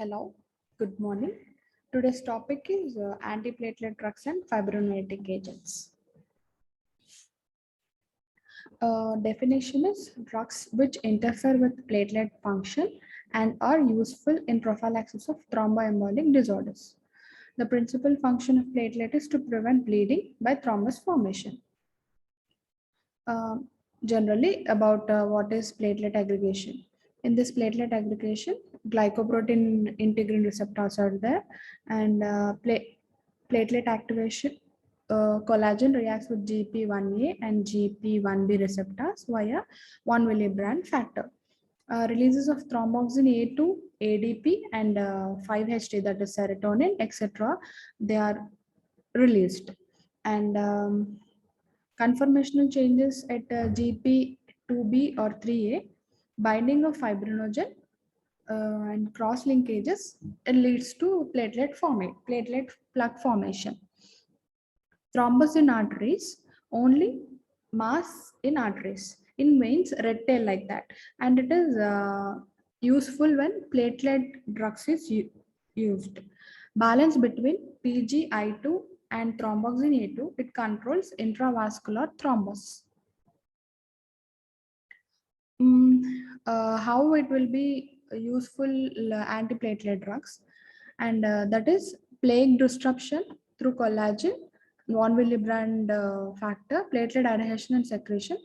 Hello, good morning. Today's topic is antiplatelet drugs and fibrinolytic agents. Definition is drugs which interfere with platelet function and are useful in prophylaxis of thromboembolic disorders. The principal function of platelet is to prevent bleeding by thrombus formation. Uh, Generally, about what is platelet aggregation. In this platelet aggregation, glycoprotein integrin receptors are there, and platelet activation. Collagen reacts with GP1A and GP1B receptors via 1 millibrand factor. Releases of thromboxane A2, ADP, and 5-HT, that is serotonin, etc. They are released, and conformational changes at GP2B or 3A, binding of fibrinogen, and cross linkages, it leads to platelet plug formation. Thrombus in arteries, only mass in arteries. In veins, red tail like that. And it is useful when platelet drugs is used. Balance between PGI2 and thromboxane A2, it controls intravascular thrombus. How it will be useful antiplatelet drugs, and that is plaque disruption through collagen, 1 millibrand factor, platelet adhesion and secretion.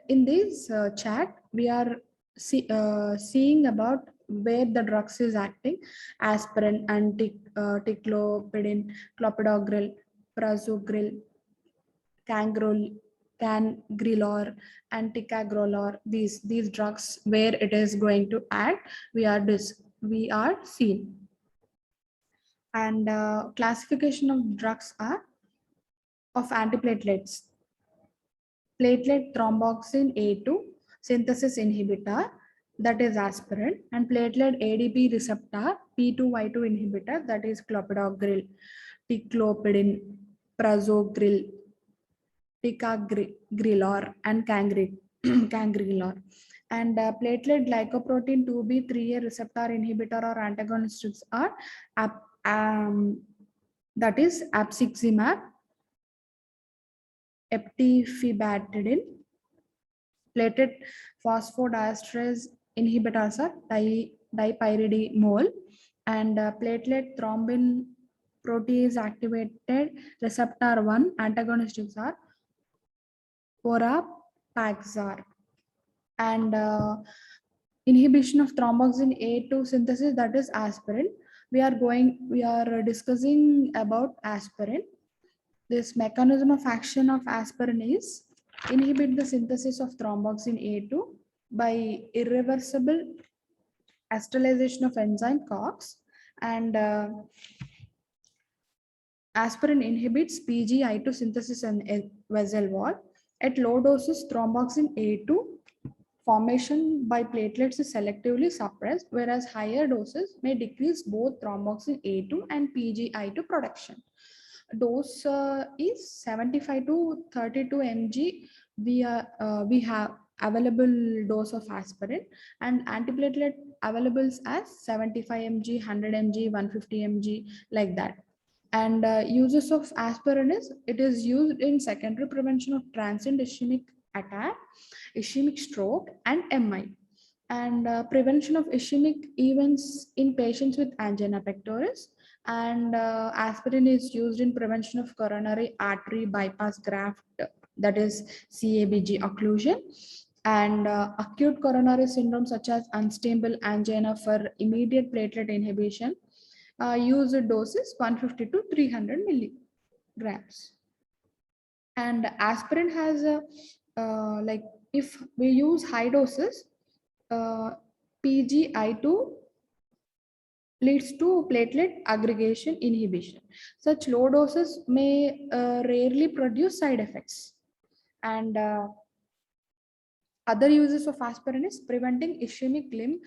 In this chat, we are seeing about where the drugs is acting: aspirin, ticlopidin, clopidogrel, prasugrel, cangrelor, and ticagrelor. These drugs, where it is going to act, we are seeing. And classification of drugs are of antiplatelets: platelet thromboxane A2 synthesis inhibitor, that is aspirin, and platelet ADP receptor P2Y2 inhibitor, that is clopidogrel, ticlopidin, prasugrel, ticagrelor, and cangrelor. And platelet glycoprotein 2B3A receptor inhibitor or antagonists are that is apixaban, eptifibatidin. Platelet phosphodiesterase inhibitors are dipyridamole, and platelet thrombin protease activated receptor 1 antagonists are Vorapaxar. And inhibition of thromboxane A2 synthesis, that is aspirin. We are discussing about aspirin. This mechanism of action of aspirin is inhibit the synthesis of thromboxane A2 by irreversible acetylation of enzyme COX, and aspirin inhibits PGI2 synthesis and vessel wall. At low doses, thromboxane A2 formation by platelets is selectively suppressed, whereas higher doses may decrease both thromboxane A2 and PGI2 production. Dose is 75 to 32 mg. We have available dose of aspirin, and antiplatelet available as 75 mg, 100 mg, 150 mg, like that. And uses of aspirin is, it is used in secondary prevention of transient ischemic attack, ischemic stroke, and MI, and prevention of ischemic events in patients with angina pectoris. And aspirin is used in prevention of coronary artery bypass graft, that is CABG occlusion, and acute coronary syndrome such as unstable angina. For immediate platelet inhibition, used doses 150 to 300 milligrams. And aspirin has a like, if we use high doses, PGI2 leads to platelet aggregation inhibition. Such low doses may rarely produce side effects. And other uses of aspirin is preventing ischemic limb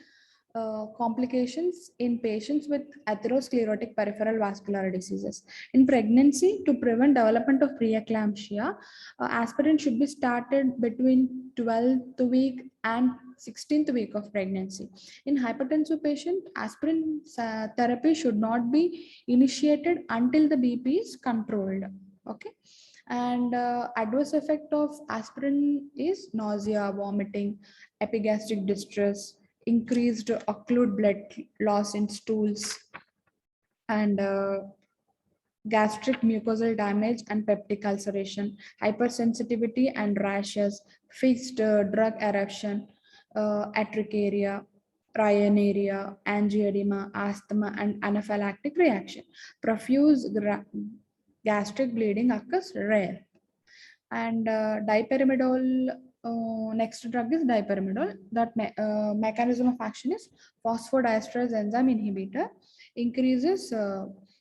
complications in patients with atherosclerotic peripheral vascular diseases. In pregnancy, to prevent development of preeclampsia, aspirin should be started between 12th week and 16th week of pregnancy. In hypertensive patient, aspirin therapy should not be initiated until the BP is controlled. Okay. And adverse effect of aspirin is nausea, vomiting, epigastric distress, increased occluded blood loss in stools, and gastric mucosal damage and peptic ulceration, hypersensitivity and rashes, fixed drug eruption, atricaria, rhinorrhea, angioedema, asthma, and anaphylactic reaction. Profuse gastric bleeding occurs rare. And dipyrimidol, next drug is dipyrimidol. That mechanism of action is phosphodiesterase enzyme inhibitor, increases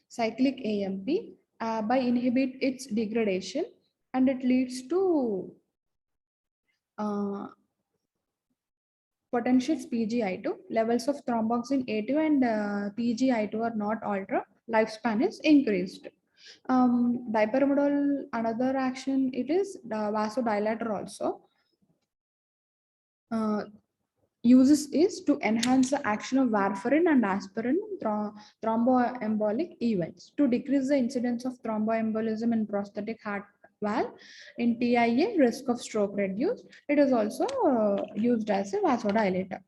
cyclic AMP by inhibit its degradation, and it leads to potentials PGI2. Levels of thromboxane A2 and PGI2 are not altered. Lifespan is increased. Dipyrimidol, another action, it is the vasodilator also. Uses is to enhance the action of warfarin and aspirin thromboembolic events, to decrease the incidence of thromboembolism in prosthetic heart valve. In TIA, risk of stroke reduced. It is also used as a vasodilator.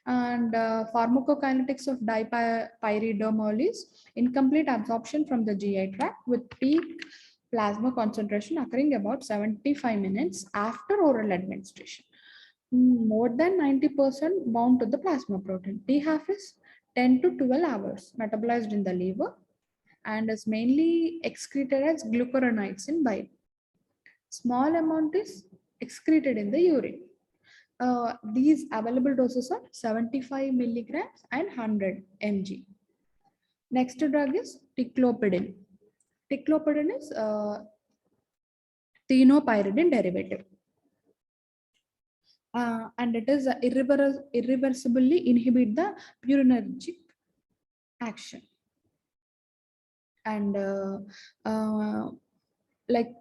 And pharmacokinetics of dipyridamole is incomplete absorption from the GI tract with peak plasma concentration occurring about 75 minutes after oral administration. More than 90% bound to the plasma protein. T-half is 10 to 12 hours metabolized in the liver and is mainly excreted as glucuronides in bile. Small amount is excreted in the urine. These available doses are 75 milligrams and 100 mg. Next drug is ticlopidin. Ticlopidin is thienopyridine derivative. And it is irreversibly inhibit the purinergic action. And like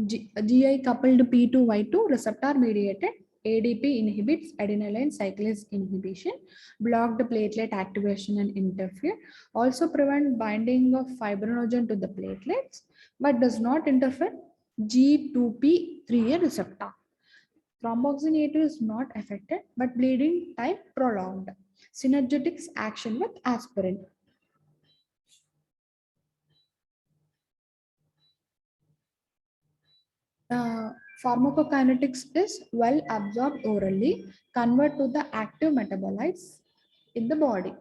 GI coupled P2Y2 receptor mediated ADP inhibits adenylyl cyclase inhibition, blocked platelet activation and interfere, also prevent binding of fibrinogen to the platelets, but does not interfere G2P3A receptor. Thromboxane A2 is not affected, but bleeding time prolonged. Synergetics action with aspirin. Pharmacokinetics is well absorbed orally, convert to the active metabolites in the body.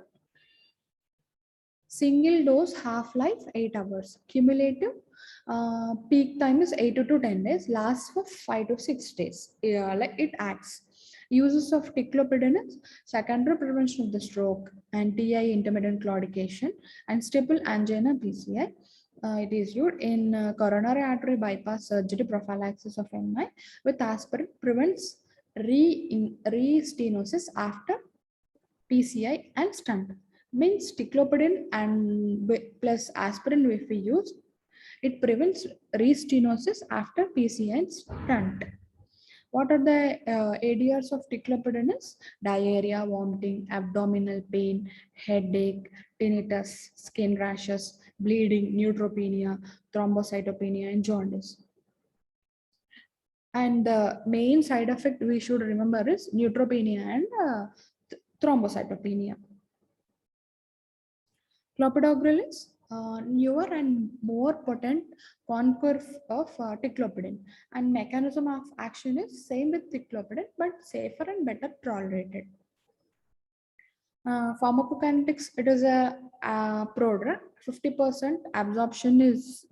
Single dose half-life 8 hours. Cumulative peak time is 8 to 10 days, lasts for 5 to 6 days. Like it acts. Uses of ticlopidin is secondary prevention of the stroke, anti intermittent claudication, and stable angina PCI. It is used in coronary artery bypass surgery prophylaxis of MI with aspirin, prevents re-stenosis after PCI and stent. Means ticlopidin and plus aspirin if we use, it prevents re-stenosis after PCI and stent. What are the ADRs of ticlopidin is? Diarrhea, vomiting, abdominal pain, headache, tinnitus, skin rashes, bleeding, neutropenia, thrombocytopenia, and jaundice. And the main side effect we should remember is neutropenia and thrombocytopenia. Clopidogrel is newer and more potent conqueror of ticlopidin, and mechanism of action is same with ticlopidin but safer and better tolerated. Pharmacokinetics, it is a prodrug. 50% absorption is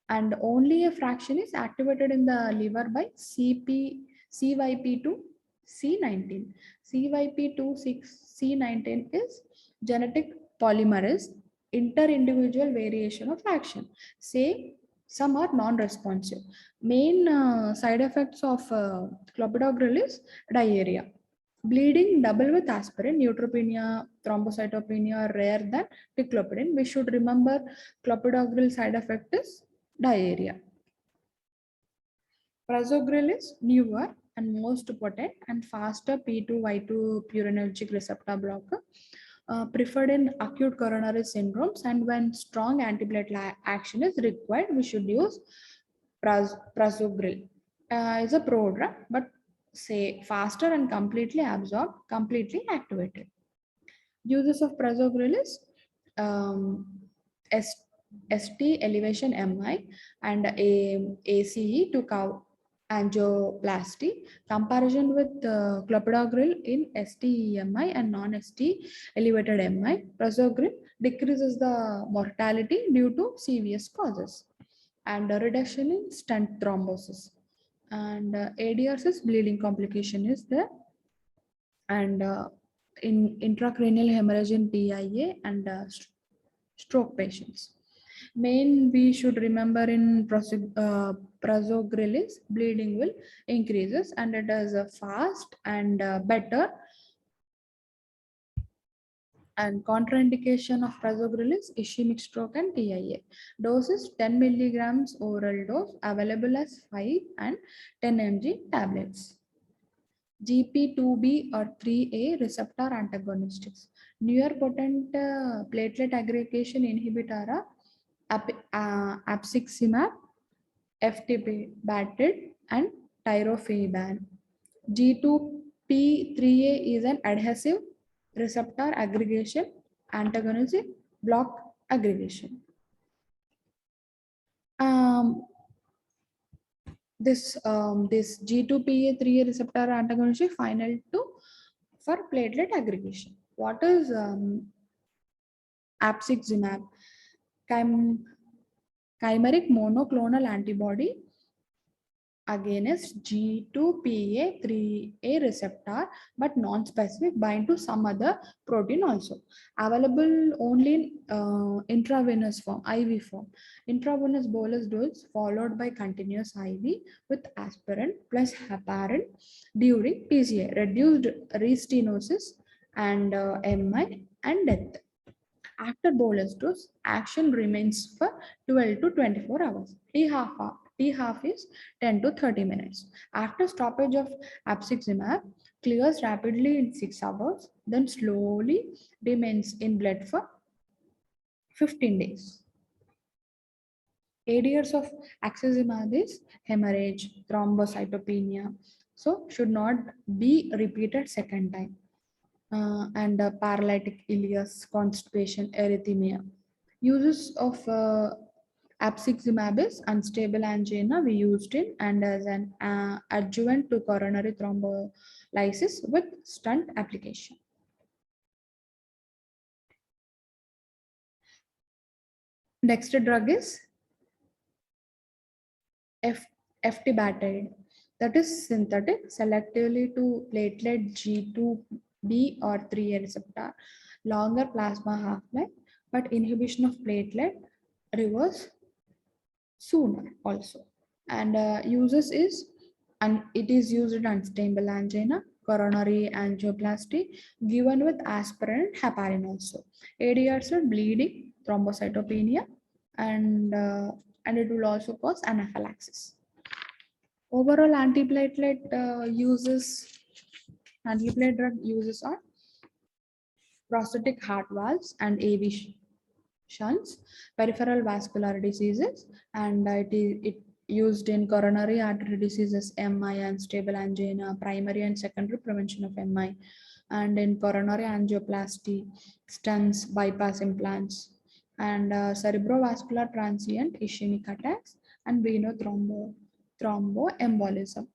and only a fraction is activated in the liver by CYP2 C19. CYP2 C19 is genetic polymerase, inter-individual variation of action. Say some are non-responsive. Main side effects of clopidogrel is diarrhea. Bleeding double with aspirin, neutropenia, thrombocytopenia are rare than ticlopidin. We should remember clopidogrel side effect is diarrhea. Prasugrel is newer and most potent and faster P2Y2 purinergic receptor blocker, preferred in acute coronary syndromes, and when strong antiplatelet action is required, we should use prasugrel. Is a prodrug, but say faster and completely absorbed, completely activated. Uses of prasugrel is um, S- ST elevation MI and ACE to angioplasty. Comparison with clopidogrel in ST-EMI and non-ST elevated MI. Prasugrel decreases the mortality due to CVS causes and a reduction in stent thrombosis. And ADRs is bleeding complication is there, and in intracranial hemorrhage in TIA and stroke patients. Main we should remember in prasugrel is bleeding will increases and it is fast and better, and contraindication of prasugrel is ischemic stroke and TIA. Dose is 10 milligrams oral dose available as 5 and 10 mg tablets. GP2B or 3A receptor antagonists. Newer potent platelet aggregation inhibitor are apiximab, ftb and tyrofeban. G2P3A is an adhesive receptor aggregation antagonist block aggregation. This G2PA3A receptor antagonist is final to for platelet aggregation. What is apiximab? Chimeric monoclonal antibody against G2PA3A receptor, but non-specific, bind to some other protein also. Available only in intravenous form, IV form. Intravenous bolus dose followed by continuous IV with aspirin plus heparin during PCA, reduced restenosis and MI and death. After bolus dose, action remains for 12 to 24 hours. T half is 10 to 30 minutes. After stoppage of apiximab, clears rapidly in 6 hours, then slowly remains in blood for 15 days. ADRs of axizimab is hemorrhage, thrombocytopenia, so should not be repeated second time. And paralytic ileus, constipation, erythema. Uses of apiximab is unstable angina we used it and as an adjuvant to coronary thrombolysis with stent application. Next drug is ftbatide, that is synthetic selectively to platelet G2B or 3A receptor, longer plasma half-life, but inhibition of platelet reverse sooner also. And uses is, and it is used in unstable angina, coronary angioplasty, given with aspirin and heparin also. ADRs are bleeding, thrombocytopenia, and it will also cause anaphylaxis. Overall antiplatelet antiplatelet drug uses are prosthetic heart valves and AV shunts, peripheral vascular diseases, and it used in coronary artery diseases, MI, and stable angina, primary and secondary prevention of MI, and in coronary angioplasty, stents, bypass implants, and cerebrovascular transient ischemic attacks, and thromboembolism.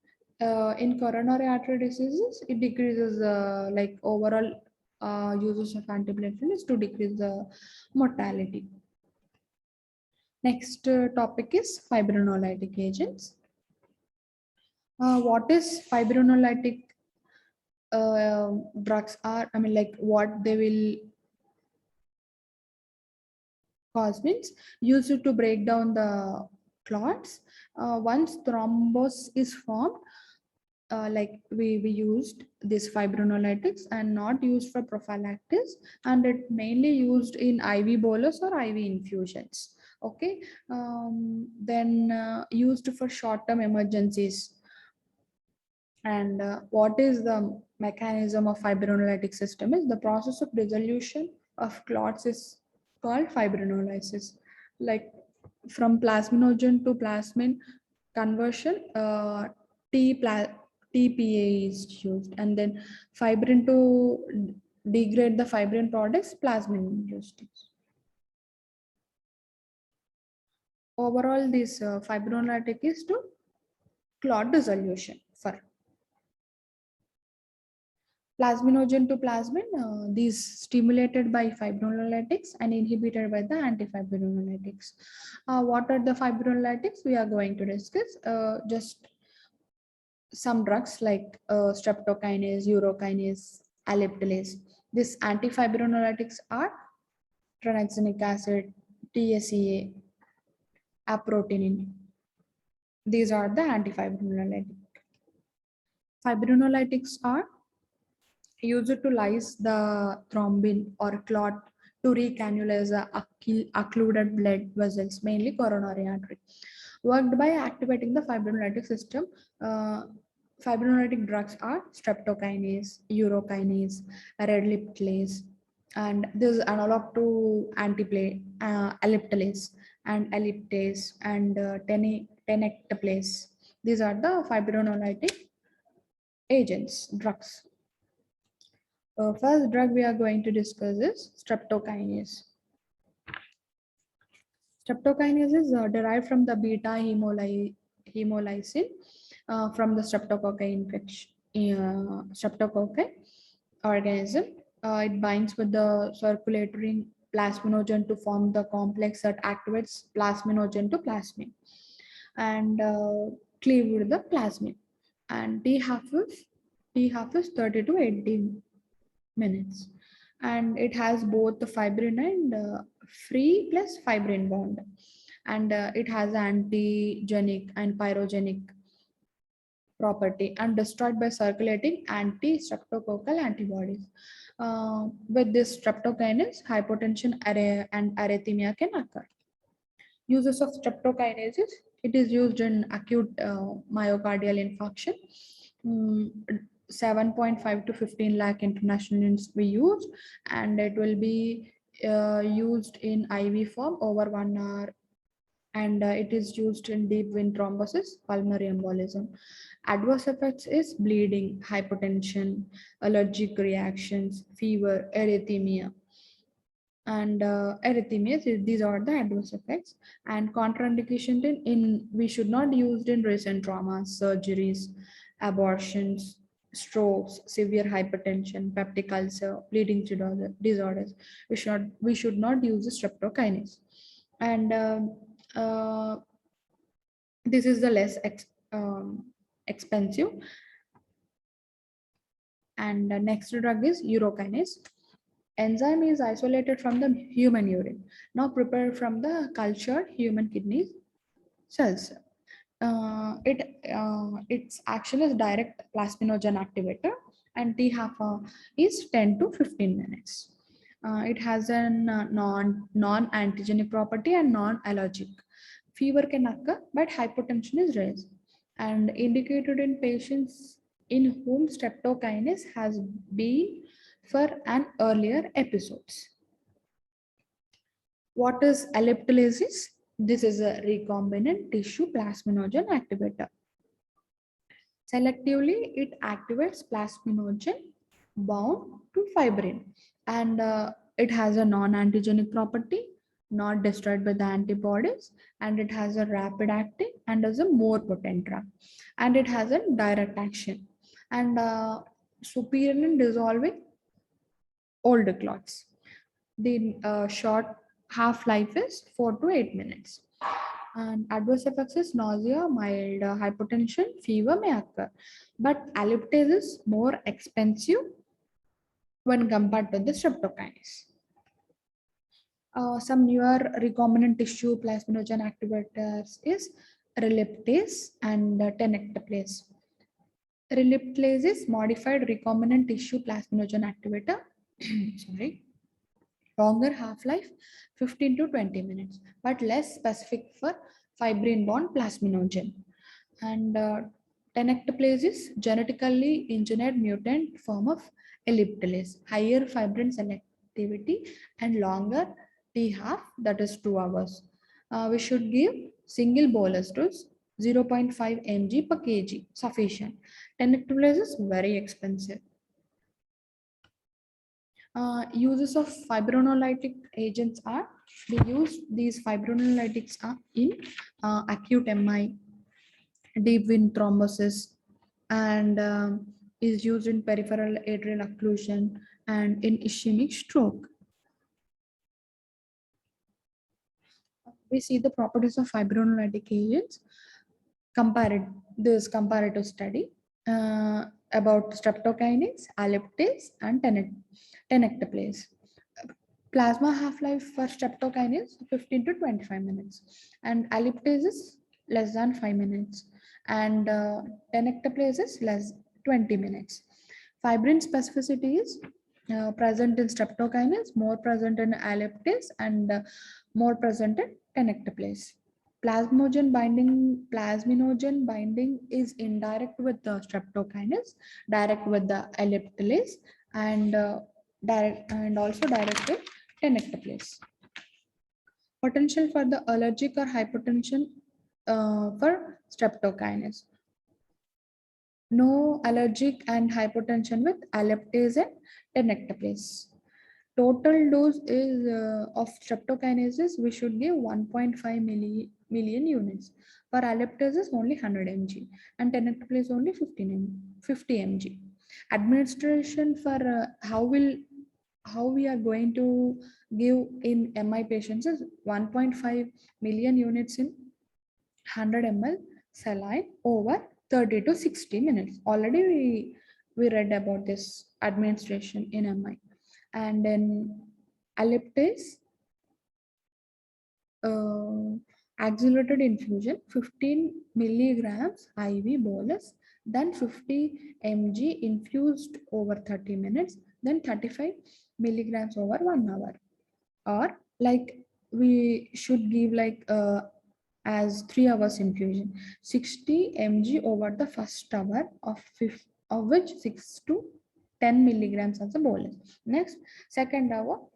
In coronary artery diseases, it decreases like overall uses of antiplatelets to decrease the mortality. Next topic is fibrinolytic agents. What is fibrinolytic drugs are? I mean, like what they will cause means used to break down the clots. Once thrombus is formed, like we used this fibrinolytics and not used for prophylaxis, and it mainly used in IV bolus or IV infusions. Okay, then used for short-term emergencies And what is the mechanism of fibrinolytic system is the process of dissolution of clots is called fibrinolysis. Like from plasminogen to plasmin conversion, T pla- TPA is used, and then fibrin to degrade the fibrin products, plasmin used. Overall, this fibrinolytic is to clot dissolution for plasminogen to plasmin, these stimulated by fibrinolytics and inhibited by the antifibrinolytics. What are the fibrinolytics? We are going to discuss just some drugs like streptokinase, urokinase, alliptilase. These antifibrinolytics are tranexamic acid, TSEA, aprotinin. These are the antifibrinolytics. Fibrinolytics are used to lyse the thrombin or clot to recannulate the occluded blood vessels, mainly coronary artery. Worked by activating the fibrinolytic system, uh, fibrinolytic drugs are streptokinase, urokinase, redliptilase, and this is analog to alliptilase and elliptase and tenecteplase. These are the fibrinolytic agents, drugs. First drug we are going to discuss is streptokinase. Streptokinase is derived from the beta hemolysin from the streptococci infection, streptococci organism. It binds with the circulating plasminogen to form the complex that activates plasminogen to plasmin and cleave with the plasmin. And T half is 30 to 80 minutes, and it has both the fibrin and free plus fibrin bond, and it has antigenic and pyrogenic property and destroyed by circulating anti-streptococcal antibodies. With this streptokinase, hypotension and arrhythmia can occur. Uses of streptokinases: it is used in acute myocardial infarction. Mm, 7.5 to 15 lakh international units we used, and it will be used in IV form over 1 hour, and it is used in deep vein thrombosis, pulmonary embolism. Adverse effects is bleeding, hypotension, allergic reactions, fever, arrhythmia, and arrhythmias. These are the adverse effects. And contraindication in we should not use in recent traumas, surgeries, abortions, strokes, severe hypertension, peptic ulcer, bleeding disorders. We should not use the streptokinase. And uh, this is the less expensive. And the next drug is urokinase. Enzyme is isolated from the human urine, now prepared from the cultured human kidney cells. Its action is direct plasminogen activator, and T half is 10 to 15 minutes. It has an non-antigenic property and non-allergic. Fever can occur, but hypotension is raised, and indicated in patients in whom streptokinase has been for an earlier episodes. What is elliptilasis? This is a recombinant tissue plasminogen activator. Selectively, it activates plasminogen bound to fibrin, and it has a non-antigenic property, not destroyed by the antibodies, and it has a rapid acting and is a more potent drug, and it has a direct action and superior in dissolving older clots. The short half-life is 4 to 8 minutes. And adverse effects is nausea, mild hypotension, fever may occur. But alliptase is more expensive when compared to the streptokinase. Some newer recombinant tissue plasminogen activators is relictase and tenecteplase. Relictase is modified recombinant tissue plasminogen activator. Sorry. Longer half-life, 15 to 20 minutes, but less specific for fibrin bound plasminogen. And Tenecteplase is genetically engineered mutant form of elliptilase, higher fibrin selectivity and longer T half, that is 2 hours. We should give single bolus dose 0.5 mg per kg, sufficient. Tenecteplase is very expensive. Uses of fibrinolytic agents are, they use these fibrinolytics are in acute MI, deep vein thrombosis, and is used in peripheral atrial occlusion and in ischemic stroke. We see the properties of fibrinolytic agents. This comparative study about streptokinase, aliptase, and tenecteplase. Plasma half-life for streptokinase 15 to 25 minutes, and aliptase is less than 5 minutes, and tenecteplase is less 20 minutes. Fibrin specificity is present in streptokinase, more present in aliptase, and more present in tenecteplase. Plasminogen binding is indirect with the streptokinase, direct with the aliptilase, and also direct with tenecteplase. Potential for the allergic or hypertension for streptokinase. No allergic and hypotension with aliptase and tenecteplase. Total dose is of streptokinases, we should give 1.5 million units. For aliptases only 100 mg and tenecteplase only 50 mg. Administration for how we are going to give in MI patients is 1.5 million units in 100 ml saline over 30 to 60 minutes. Already we read about this administration in MI. And then aliptase, accelerated infusion 15 milligrams IV bolus, then 50 mg infused over 30 minutes, then 35 milligrams over 1 hour. Or like we should give like as 3 hours infusion, 60 mg over the first hour of which 6 to 10 milligrams as a bolus. Next, second hour,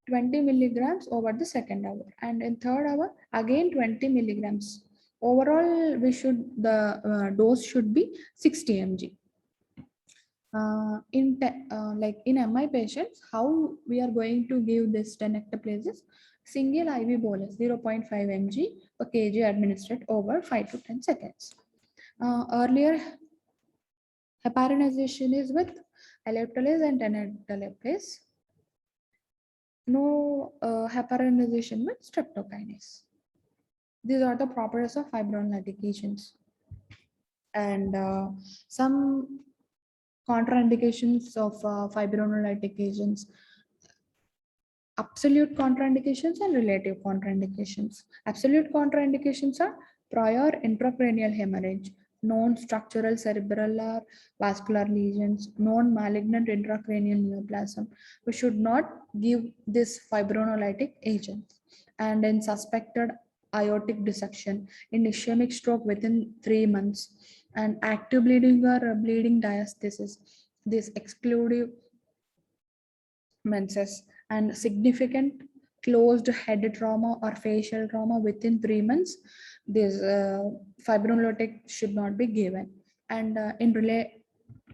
20 milligrams over the second hour, and in third hour again 20 milligrams. Overall, the dose should be 60 mg. Like in MI patients, how we are going to give this tenecteplase? Single IV bolus 0.5 mg per kg administered over 5 to 10 seconds. Earlier, heparinization is with aliptilase and tenecteplase. No heparinization with streptokinase. These are the properties of fibrinolytic agents. And some contraindications of fibrinolytic agents. Absolute contraindications and relative contraindications. Absolute contraindications are prior intracranial hemorrhage, known structural cerebral or vascular lesions, known malignant intracranial neoplasm. We should not give this fibrinolytic agent. And in suspected aortic dissection, in ischemic stroke within 3 months, and active bleeding or bleeding diastasis, this exclusive menses, and significant closed head trauma or facial trauma within 3 months, this fibrinolytic should not be given. And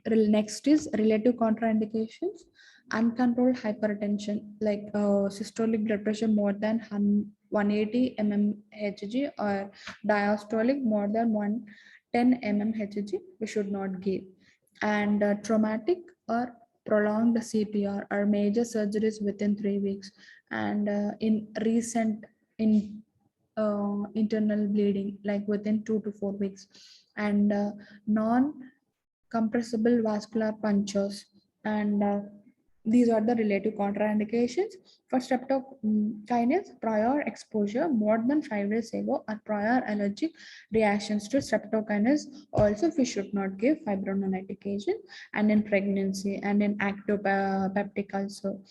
next is relative contraindications. Uncontrolled hypertension, like systolic blood pressure more than 180 mmHg or diastolic more than 110 mmHg, we should not give. And traumatic or prolonged CPR or major surgeries within 3 weeks, and in recent internal bleeding like within 2 to 4 weeks, and non-compressible vascular punctures. And these are the relative contraindications. For streptokinase, prior exposure more than 5 days ago or prior allergic reactions to streptokinase, also we should not give fibrinolytic agent. And in pregnancy and in active peptic also,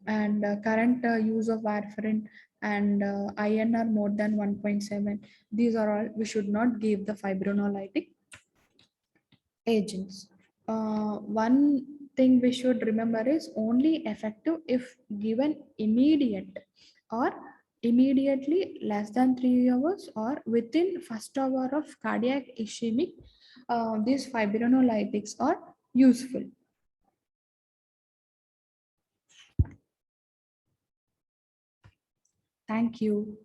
and current use of warfarin and INR more than 1.7, these are all we should not give the fibrinolytic agents. One thing we should remember is only effective if given immediate or immediately less than 3 hours or within first hour of cardiac ischemic. These fibrinolytics are useful. Thank you.